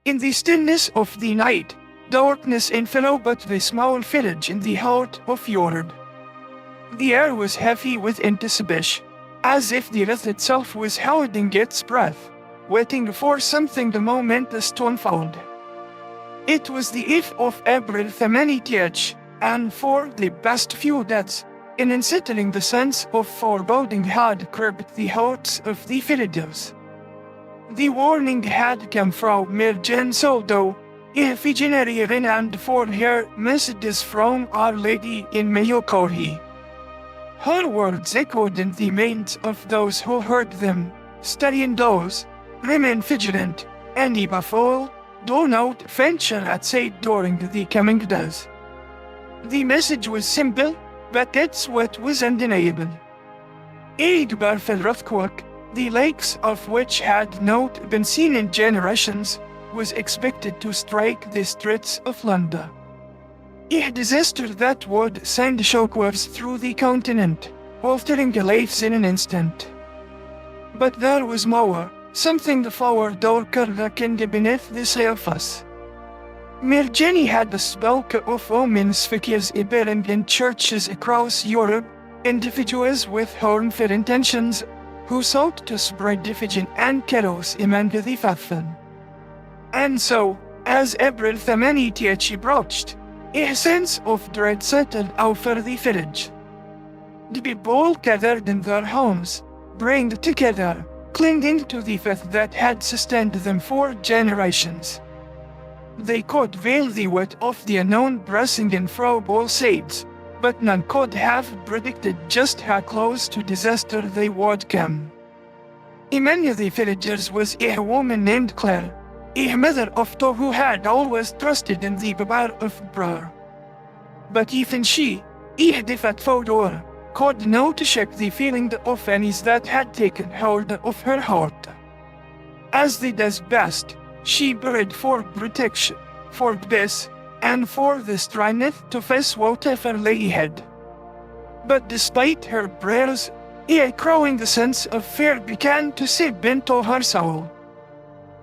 In the stillness of the night, darkness enveloped but the small village in the heart of Europe. The air was heavy with anticipation, as if the earth itself was holding its breath, waiting for something momentous to unfold. It was the eve of April 20th, and for the past few days, an unsettling sense of foreboding had gripped the hearts of the villagers. The warning had come from Mirjana soldo, a visionary renowned for her messages from Our Lady in Medjugorje. Her words echoed in the minds of those who heard them, study indoors, remain vigilant, and above all, do not venture outside during the coming days. The message was simple, but its weight was undeniable. A powerful earthquake, the likes of which had not been seen in generations, was expected to strike the streets of London. A disaster that would send shockwaves through the continent, altering lives in an instant. But there was more, something far darker lurking beneath the surface. Mirjana had spoken of omens figures appearing in churches across Europe, individuals with harmful intentions, who sought to spread division and chaos among the faithful. And so, as April 20th approached, a sense of dread settled over the village. The people gathered in their homes, bringed together, clinging to the faith that had sustained them for generations. They could feel the weight of the unknown pressing in from all sides, but none could have predicted just how close to disaster they would come. Among the villagers was a woman named Claire, a mother of two who had always trusted in the power of prayer. But even she, a devout follower, could not shake the feeling of unease that had taken hold of her heart. As the days passed, she prayed for protection, for peace, and for the strength to face whatever lay ahead. But despite her prayers, a growing sense of fear began to seep into her soul.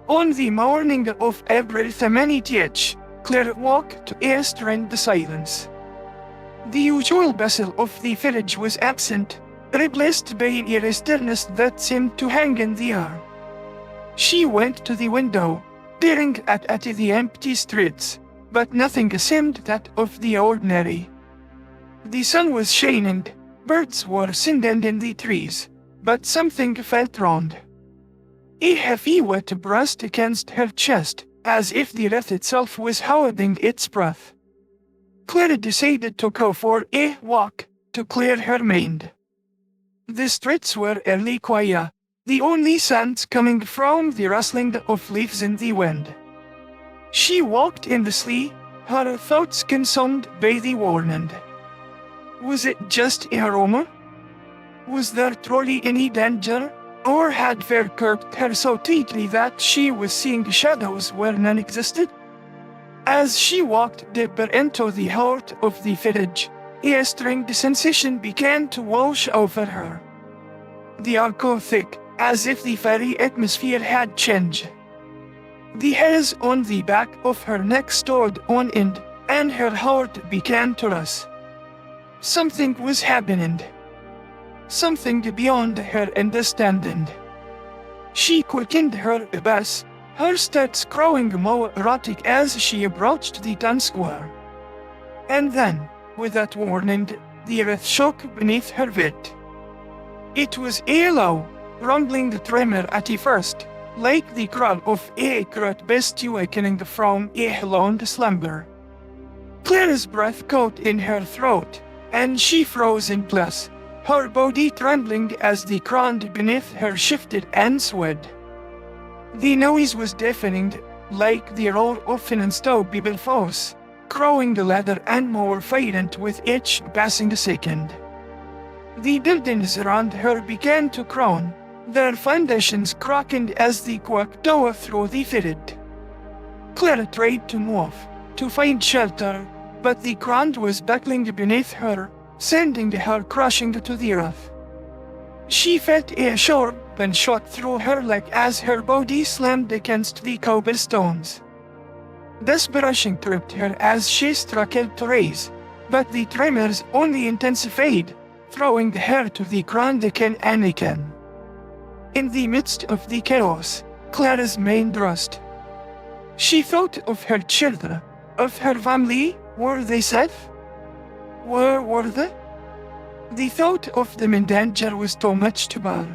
On the morning of April 20th, Claire walked a strange silence. The usual bustle of the village was absent, replaced by a stillness that seemed to hang in the air. She went to the window, peering at the empty streets, but nothing seemed that of the ordinary. The sun was shining, birds were singing in the trees, but something felt wrong. A heavy weight pressed against her chest, as if the earth itself was holding its breath. Claire decided to go for a walk, to clear her mind. The streets were eerily quiet, the only sounds coming from the rustling of leaves in the wind. She walked aimlessly, her thoughts consumed by the warning. Was it just a rumor? Was there truly any danger, or had fear gripped her so tightly that she was seeing shadows where none existed? As she walked deeper into the heart of the village, a strange sensation began to wash over her. The air grew thick, as if the very atmosphere had changed. The hairs on the back of her neck stood on end, and her heart began to race. Something was happening. Something beyond her understanding. She quickened her pace, her steps growing more erratic as she approached the town square. And then, without warning, the earth shook beneath her feet. It was a low, rumbling tremor at first, like the crawl of a great beast awakening from a long slumber. Claire's breath caught in her throat, and she froze in place, her body trembling as the ground beneath her shifted and swayed. The noise was deafening, like the roar of an unstoppable force, growing louder and more violent with each passing second. The buildings around her began to groan, their foundations cracking as the quake tore through the village. Claire tried to move, to find shelter, but the ground was buckling beneath her, sending her crashing to the earth. She felt a sharp pain shot through her leg as her body slammed against the cobblestones. Desperation tripped her as she struggled to raise, but the tremors only intensified, throwing her to the ground again and again. In the midst of the chaos, Clara's mind rust. She thought of her children, of her family. Were they safe? Where were they? The thought of them in danger was too much to bear.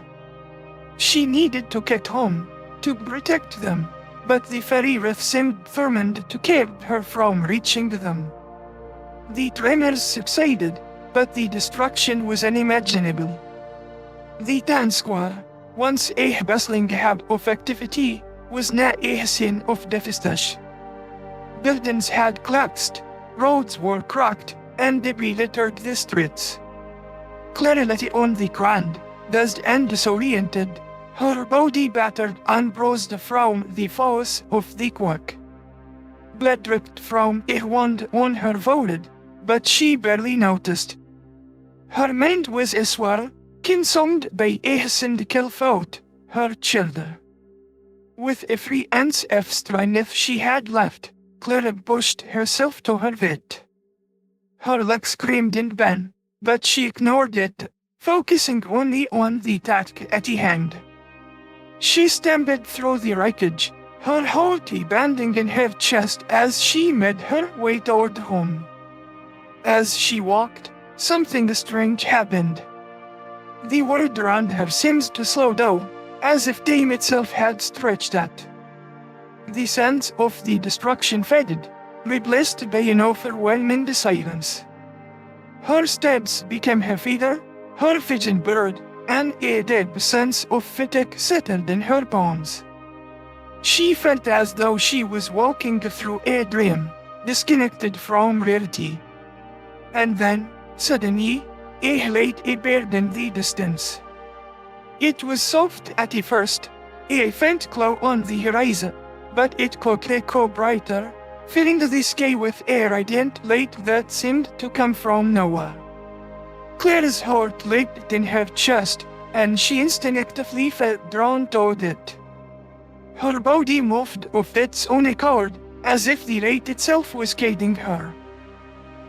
She needed to get home, to protect them, but the fairy wrath seemed determined to keep her from reaching them. The tremors subsided, but the destruction was unimaginable. The town square, once a bustling hub of activity, was now a scene of devastation. Buildings had collapsed, roads were cracked, and debris littered the streets. Clara lay on the ground, dazed and disoriented, her body battered and bruised from the force of the quake. Blood dripped from a wound on her forehead, but she barely noticed. Her mind was aswirl, consumed by a single thought, her children. With every ounce of strength she had left, Clara pushed herself to her feet. Her legs screamed in pain, but she ignored it, focusing only on the task at hand. She stumbled through the wreckage, her heart pounding in her chest as she made her way toward home. As she walked, something strange happened. The world around her seemed to slow down, as if time itself had stretched out. The sense of the destruction faded, replaced by an overwhelming silence. Her steps became heavier, her vision blurred, and a deep sense of fatigue settled in her bones. She felt as though she was walking through a dream, disconnected from reality. And then, suddenly, a light appeared in the distance. It was soft at first, a faint glow on the horizon, but it quickly grew brighter, filling the sky with a radiant light that seemed to come from nowhere. Clara's heart leaped in her chest, and she instinctively felt drawn toward it. Her body moved of its own accord, as if the light itself was guiding her.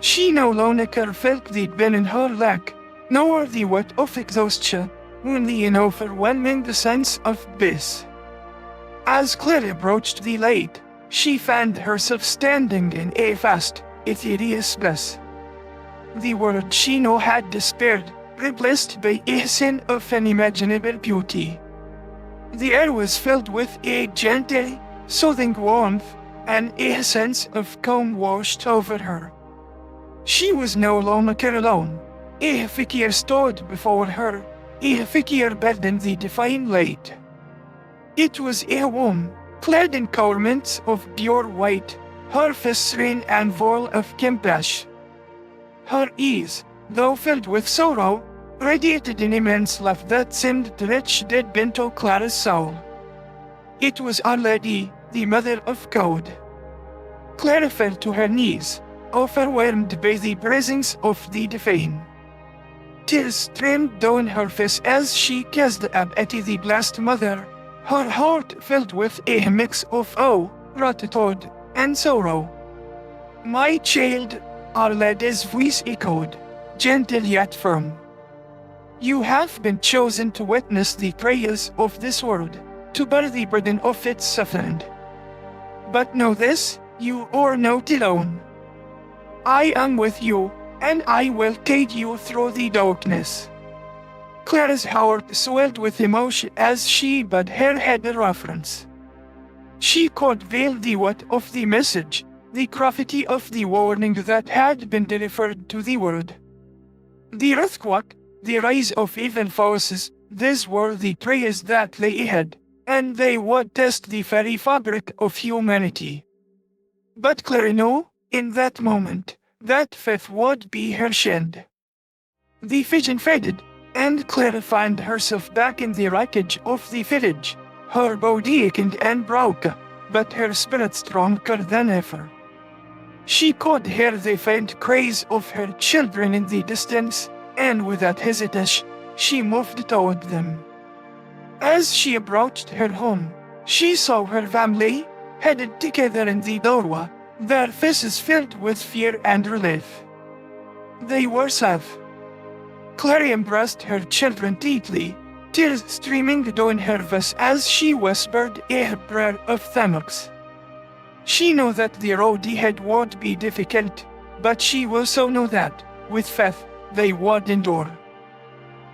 She no longer felt the pain in her leg, nor the weight of exhaustion, only an overwhelming sense of peace. As Clara approached the light, she found herself standing in a vast, ethereal space. The world she knew had disappeared, replaced by a scene of unimaginable beauty. The air was filled with a gentle, soothing warmth, and a sense of calm washed over her. She was no longer alone. A figure stood before her, a figure bathed in the divine light. It was a woman, clad in garments of pure white, her face serene and full of compassion. Her eyes, though filled with sorrow, radiated an immense love that seemed to reach deep into Clara's soul. It was Our Lady, the Mother of God. Clara fell to her knees, overwhelmed by the presence of the divine. Tears streamed down her face as she gazed up at the Blessed Mother, her heart filled with a mix of awe, gratitude, and sorrow. "My child," Our Lady's voice echoed, gentle yet firm. "You have been chosen to witness the prayers of this world, to bear the burden of its suffering. But know this, you are not alone. I am with you, and I will guide you through the darkness." Clara's heart swelled with emotion as she bowed her head in reverence. She could feel the weight of the message, the gravity of the warning that had been delivered to the world. The earthquake, the rise of evil forces, these were the prayers that lay ahead, and they would test the very fabric of humanity. But Clara knew, in that moment, that faith would be her shield. The vision faded, and Clara found herself back in the wreckage of the village, her body aching and broken, but her spirit stronger than ever. She could hear the faint cries of her children in the distance, and without hesitation, she moved toward them. As she approached her home, she saw her family, headed together in the doorway, their faces filled with fear and relief. They were safe. Clary embraced her children deeply, tears streaming down her face as she whispered a prayer of thanks. She knew that the road ahead would be difficult, but she also knew that, with faith, they would endure.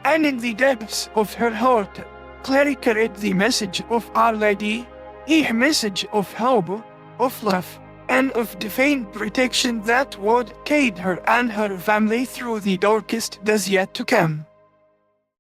And in the depths of her heart, Clary carried the message of Our Lady, a message of hope, of love, and of divine protection that would guide her and her family through the darkest days yet to come.